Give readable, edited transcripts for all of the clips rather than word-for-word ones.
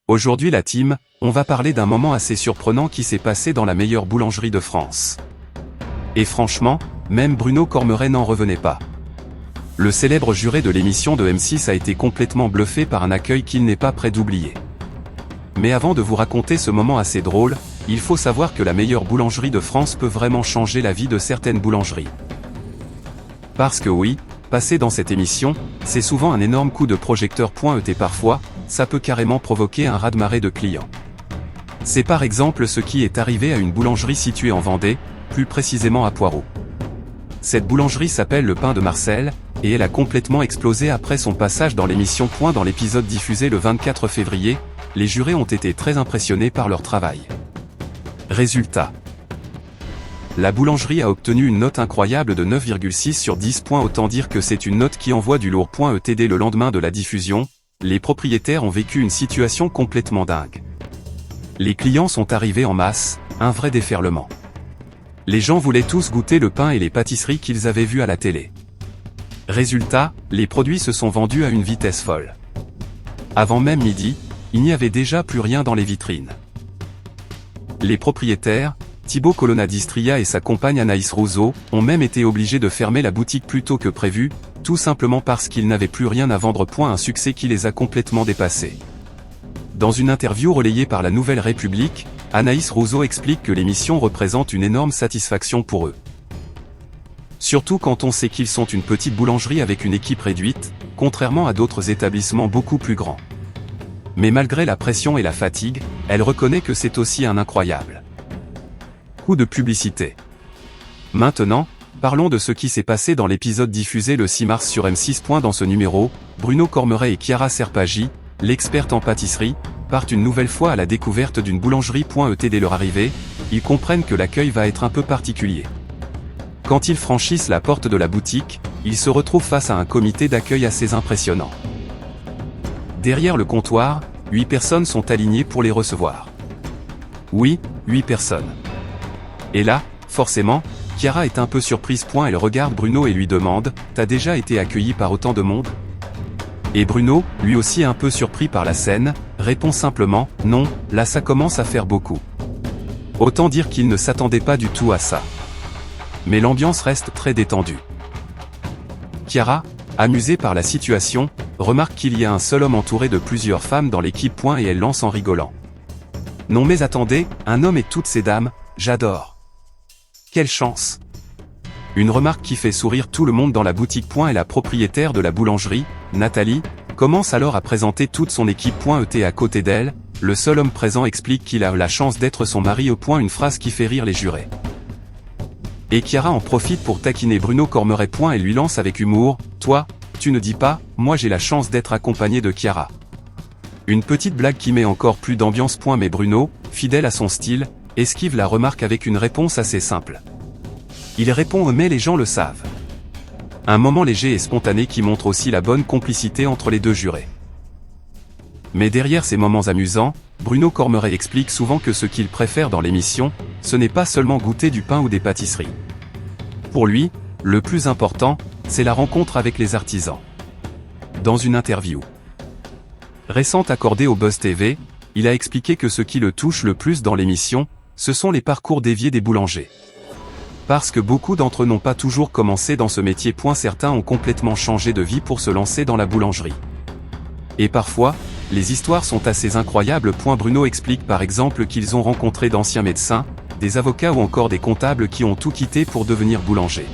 Aujourd'hui la team, on va parler d'un moment assez surprenant qui s'est passé dans la meilleure boulangerie de France. Et franchement, même Bruno Cormeret n'en revenait pas. Le célèbre juré de l'émission de M6 a été complètement bluffé par un accueil qu'il n'est pas prêt d'oublier. Mais avant de vous raconter ce moment assez drôle, il faut savoir que la meilleure boulangerie de France peut vraiment changer la vie de certaines boulangeries. Parce que oui, passer dans cette émission, c'est souvent un énorme coup de projecteur. Et parfois, ça peut carrément provoquer un raz-de-marée de clients. C'est par exemple ce qui est arrivé à une boulangerie située en Vendée, plus précisément à Poireau. Cette boulangerie s'appelle Le Pain de Marcel, et elle a complètement explosé après son passage dans l'émission. Dans l'épisode diffusé le 24 février, les jurés ont été très impressionnés par leur travail. Résultat. La boulangerie a obtenu une note incroyable de 9,6 sur 10. Autant dire que c'est une note qui envoie du lourd. Le lendemain de la diffusion, les propriétaires ont vécu une situation complètement dingue. Les clients sont arrivés en masse, un vrai déferlement. Les gens voulaient tous goûter le pain et les pâtisseries qu'ils avaient vues à la télé. Résultat, les produits se sont vendus à une vitesse folle. Avant même midi, il n'y avait déjà plus rien dans les vitrines. Les propriétaires, Thibaut Colonna-Distria et sa compagne Anaïs Rousseau, ont même été obligés de fermer la boutique plus tôt que prévu, tout simplement parce qu'ils n'avaient plus rien à vendre. Un succès qui les a complètement dépassés. Dans une interview relayée par la Nouvelle République, Anaïs Rousseau explique que l'émission représente une énorme satisfaction pour eux. Surtout quand on sait qu'ils sont une petite boulangerie avec une équipe réduite, contrairement à d'autres établissements beaucoup plus grands. Mais malgré la pression et la fatigue, elle reconnaît que c'est aussi un incroyable coup de publicité. Maintenant, parlons de ce qui s'est passé dans l'épisode diffusé le 6 mars sur M6. Dans ce numéro, Bruno Cormeret et Chiara Serpaggi, l'experte en pâtisserie, partent une nouvelle fois à la découverte d'une boulangerie. Dès leur arrivée, ils comprennent que l'accueil va être un peu particulier. Quand ils franchissent la porte de la boutique, ils se retrouvent face à un comité d'accueil assez impressionnant. Derrière le comptoir, 8 personnes sont alignées pour les recevoir. Oui, 8 personnes. Et là, forcément, Chiara est un peu surprise. Elle regarde Bruno et lui demande « T'as déjà été accueilli par autant de monde ?» Et Bruno, lui aussi un peu surpris par la scène, répond simplement « Non, là ça commence à faire beaucoup. » Autant dire qu'il ne s'attendait pas du tout à ça. Mais l'ambiance reste très détendue. Chiara, amusée par la situation, remarque qu'il y a un seul homme entouré de plusieurs femmes dans l'équipe. Et elle lance en rigolant. « Non mais attendez, un homme et toutes ces dames, j'adore. Quelle chance !» Une remarque qui fait sourire tout le monde dans la boutique. Et la propriétaire de la boulangerie, Nathalie, commence alors à présenter toute son équipe. Et à côté d'elle, le seul homme présent explique qu'il a la chance d'être son mari. Une phrase qui fait rire les jurés. Et Chiara en profite pour taquiner Bruno Cormeret. Et lui lance avec humour « Toi, tu ne dis pas, moi j'ai la chance d'être accompagné de Chiara. » Une petite blague qui met encore plus d'ambiance. Mais Bruno, fidèle à son style, esquive la remarque avec une réponse assez simple. Il répond « Mais les gens le savent. » Un moment léger et spontané qui montre aussi la bonne complicité entre les deux jurés. Mais derrière ces moments amusants, Bruno Cormeret explique souvent que ce qu'il préfère dans l'émission, ce n'est pas seulement goûter du pain ou des pâtisseries. Pour lui, le plus important, c'est la rencontre avec les artisans. Dans une interview récente accordée au Buzz TV, il a expliqué que ce qui le touche le plus dans l'émission, ce sont les parcours déviés des boulangers. Parce que beaucoup d'entre eux n'ont pas toujours commencé dans ce métier. Certains ont complètement changé de vie pour se lancer dans la boulangerie. Et parfois, les histoires sont assez incroyables. Bruno explique par exemple qu'ils ont rencontré d'anciens médecins, des avocats ou encore des comptables qui ont tout quitté pour devenir boulanger.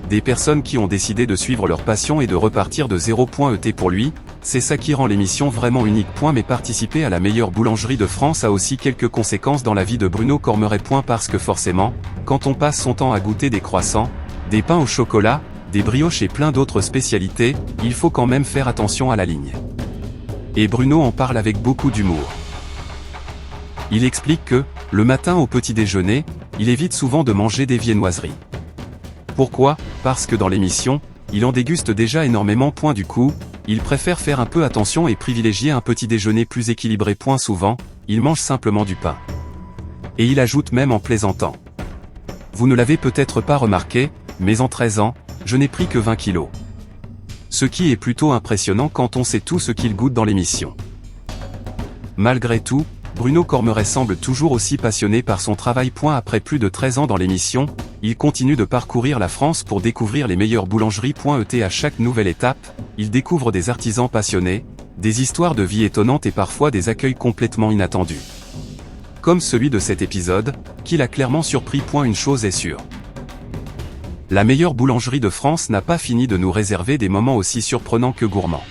Des personnes qui ont décidé de suivre leur passion et de repartir de zéro. Pour lui, c'est ça qui rend l'émission vraiment unique. Mais participer à la meilleure boulangerie de France a aussi quelques conséquences dans la vie de Bruno Cormeret. Parce que forcément, quand on passe son temps à goûter des croissants, des pains au chocolat, des brioches et plein d'autres spécialités, il faut quand même faire attention à la ligne. Et Bruno en parle avec beaucoup d'humour. Il explique que, le matin au petit déjeuner, il évite souvent de manger des viennoiseries. Pourquoi ? Parce que dans l'émission, il en déguste déjà énormément. Du coup, il préfère faire un peu attention et privilégier un petit déjeuner plus équilibré. Souvent, il mange simplement du pain. Et il ajoute même en plaisantant. Vous ne l'avez peut-être pas remarqué, mais en 13 ans, je n'ai pris que 20 kilos. Ce qui est plutôt impressionnant quand on sait tout ce qu'il goûte dans l'émission. Malgré tout, Bruno Cormeret semble toujours aussi passionné par son travail. Après plus de 13 ans dans l'émission, il continue de parcourir la France pour découvrir les meilleures boulangeries. À chaque nouvelle étape, il découvre des artisans passionnés, des histoires de vie étonnantes et parfois des accueils complètement inattendus. Comme celui de cet épisode, qui l'a clairement surpris. Une chose est sûre. La meilleure boulangerie de France n'a pas fini de nous réserver des moments aussi surprenants que gourmands.